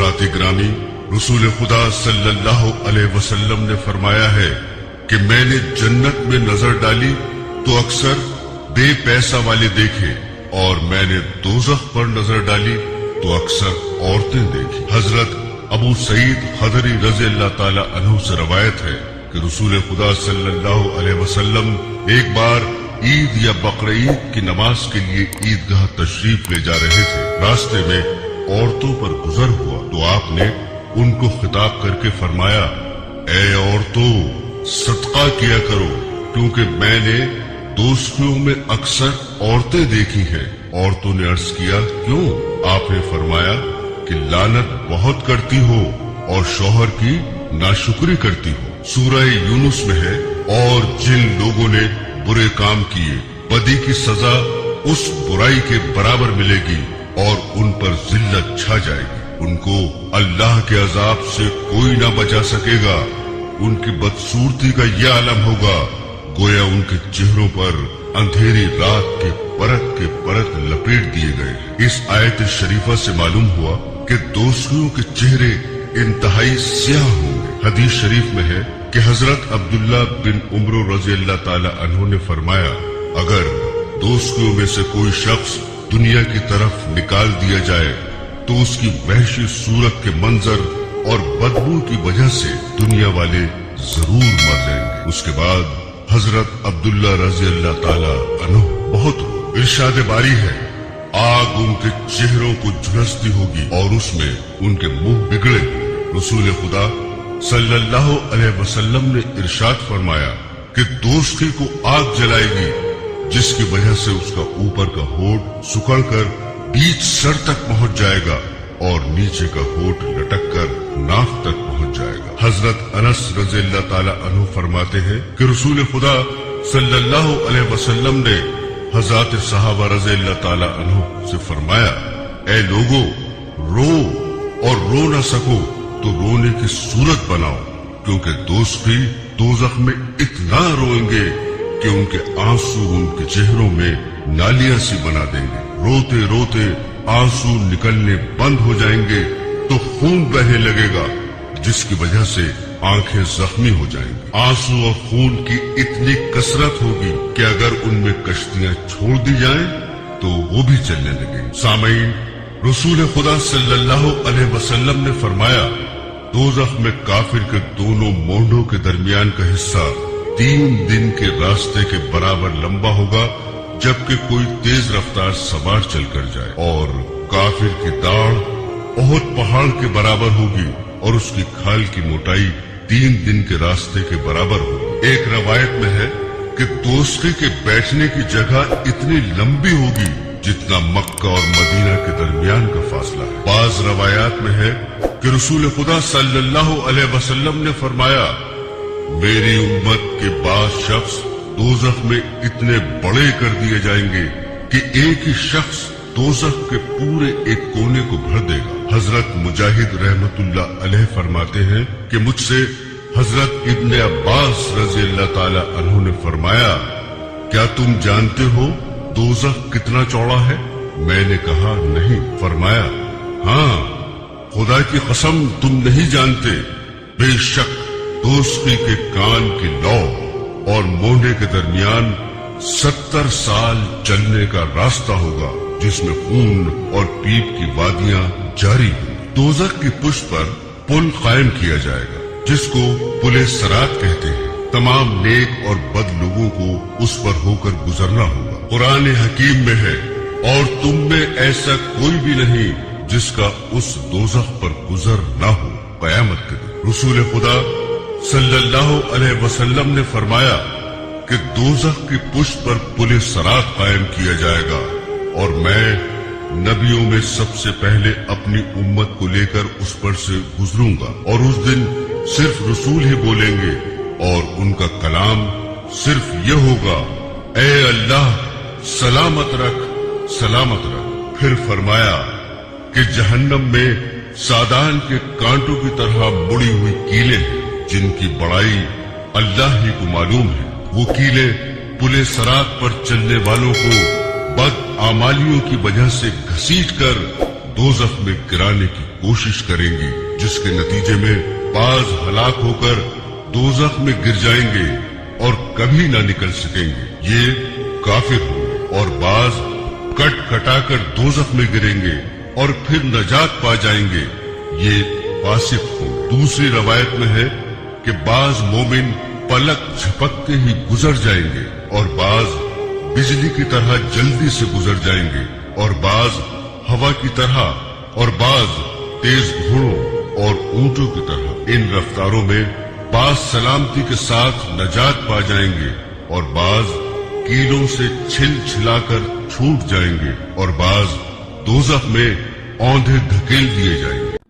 हजरात ग्रामी, रसूल खुदा सल्लल्लाहु अलैहि वसल्लम ने फरमाया है कि मैंने जन्नत में नजर डाली तो अक्सर बे पैसा वाले देखे, और मैंने दोज़ख पर नजर डाली तो अक्सर औरतें देखी। हजरत अबू सईद खदरी रज़ी अल्लाह ताला अन्हु से रवायत है कि रसूल खुदा सल्लल्लाहु अलैहि वसल्लम एक बार ईद या बकरा ईद की नमाज के लिए ईदगाह तशरीफ ले जा रहे थे। रास्ते में औरतों पर गुजर हुआ तो आपने उनको खिताब करके फरमाया, ए औरतों, सदका किया करो, क्योंकि मैंने दोस्तियों में अक्सर औरतें देखी हैं। औरतों ने अर्ज किया, क्यों? आपने फरमाया कि लानत बहुत करती हो और शौहर की नाशुक्री करती हो। सूरह यूनुस में है, और जिन लोगों ने बुरे काम किए बदी की सजा उस बुराई के बराबर मिलेगी और उन पर जिल्लत छा जाएगी। उनको अल्लाह के अजाब से कोई ना बचा सकेगा। उनकी बदसूरती का यह आलम होगा गोया उनके चेहरों पर अंधेरी रात के परत लपेट दिए गए। इस आयत शरीफा से मालूम हुआ कि दोस्तियों के चेहरे इंतहाई स्याह होंगे। हदीस शरीफ में है कि हजरत अब्दुल्ला बिन उमर रज़ी अल्लाह ताला अन्हु ने फरमाया, अगर दोस्तियों में से कोई शख्स दुनिया की तरफ निकाल दिया जाए तो उसकी वहशी सूरत के मंजर और बदबू की वजह से दुनिया वाले जरूर मर जाएंगे। उसके बाद हजरत अब्दुल्ला रज़ी अल्लाह ताला अन्हु बहुत इरशाद बारी है, आग उनके चेहरों को झुलसती होगी और उसमें उनके मुंह बिगड़े। रसूल खुदा सल्लल्लाहु अलैहि वसल्लम ने इरशाद फरमाया कि दोस्ती को आग जलाएगी, जिसकी वजह से उसका ऊपर का होठ सुखड़कर बीच सर तक पहुंच जाएगा और नीचे का होठ लटककर नाक तक पहुंच जाएगा। हजरत अनस रज़ी अल्लाह ताला अन्हु फरमाते हैं कि रसूल खुदा सल्लल्लाहु अलैहि वसल्लम ने हजरत सहाबा रज़ी अल्लाह ताला अन्हु से फरमाया, ए लोगो, रो और रो न सको तो रोने की सूरत बनाओ, क्योंकि दोस्त भी दोज़ख में इतना रोएंगे कि उनके आंसू उनके चेहरों में नालियां सी बना देंगे। रोते रोते आंसू निकलने बंद हो जाएंगे तो खून बहने लगेगा, जिसकी वजह से आंखें जख्मी हो जाएंगी। आंसू और खून की इतनी कसरत होगी कि अगर उनमें कश्तियां छोड़ दी जाएं तो वो भी चलने लगेंगी। सामईन, रसूल खुदा सल्लल्लाहु अलैहि वसल्लम ने फरमाया, दोज़ख में काफिर के दोनों मोंढों के दरमियान का हिस्सा 3 दिन के रास्ते के बराबर लंबा होगा, जबकि कोई तेज रफ्तार सवार चलकर जाए, और काफिर की दाढ़ ओहद पहाड़ के बराबर होगी और उसकी खाल की मोटाई 3 दिन के रास्ते के बराबर होगी। एक रवायत में है कि दोस्ती के बैठने की जगह इतनी लंबी होगी जितना मक्का और मदीना के दरमियान का फासला है। बाज रवायात में है कि रसूल खुदा सल्लल्लाहु अलैहि वसल्लम ने फरमाया, मेरी उम्मत के बाद शख्स दोज़ख में इतने बड़े कर दिए जाएंगे कि एक ही शख्स दोज़ख के पूरे एक कोने को भर देगा। हजरत मुजाहिद रहमतुल्लाह अलैह फरमाते हैं कि मुझसे हजरत इब्ने अब्बास रज़ी अल्लाह ताला अन्हु ने फरमाया, क्या तुम जानते हो दोज़ख कितना चौड़ा है? मैंने कहा, नहीं। फरमाया, हाँ, खुदा की कसम तुम नहीं जानते। बेशक दोस्ती के कान की लौ और मोहने के दरमियान 70 साल चलने का रास्ता होगा, जिसमें खून और पीप की वादियां जारी होंगी। दोज़ख की पुष्ट पर पुल कायम किया जाएगा, जिसको पुले सरात कहते हैं। तमाम नेक और बद लोगों को उस पर होकर गुजरना होगा। कुरान हकीम में है, और तुम में ऐसा कोई भी नहीं जिसका उस दोज़ख पर गुजर ना हो कयामत के दिन। रसूल खुदा सल्लल्लाहु अलैहि वसल्लम ने फरमाया कि दोज़ख की पुष्ट पर पुले सरात कायम किया जाएगा, और मैं नबियों में सबसे पहले अपनी उम्मत को लेकर उस पर से गुजरूंगा, और उस दिन सिर्फ रसूल ही बोलेंगे और उनका कलाम सिर्फ ये होगा, ए अल्लाह सलामत रख, सलामत रख। फिर फरमाया कि जहन्नम में सादान के कांटों की तरह मुड़ी हुई कीलें हैं, जिनकी बड़ाई अल्लाह ही को मालूम है। वो कीले पुले सरात पर चलने वालों को बद आमालियों की वजह से घसीट कर दोज़ख में गिराने की कोशिश करेंगी, जिसके नतीजे में बाज हलाक होकर दोज़ख में गिर जाएंगे और कभी ना निकल सकेंगे, ये काफिर होंगे, और बाज कट कटाकर दोज़ख में गिरेंगे और फिर नजात पा जाएंगे, ये फासिक होंगे। दूसरी रवायत में है कि बाज मोमिन पलक झपकते ही गुजर जाएंगे और बाज बिजली की तरह जल्दी से गुजर जाएंगे और बाज हवा की तरह और बाज तेज घोड़ों और ऊंटों की तरह। इन रफ्तारों में बाज सलामती के साथ नजात पा जाएंगे और बाज कीलों से छिल छिलाकर छूट जाएंगे और बाज दोज़ख में औंधे धकेल दिए जाएंगे।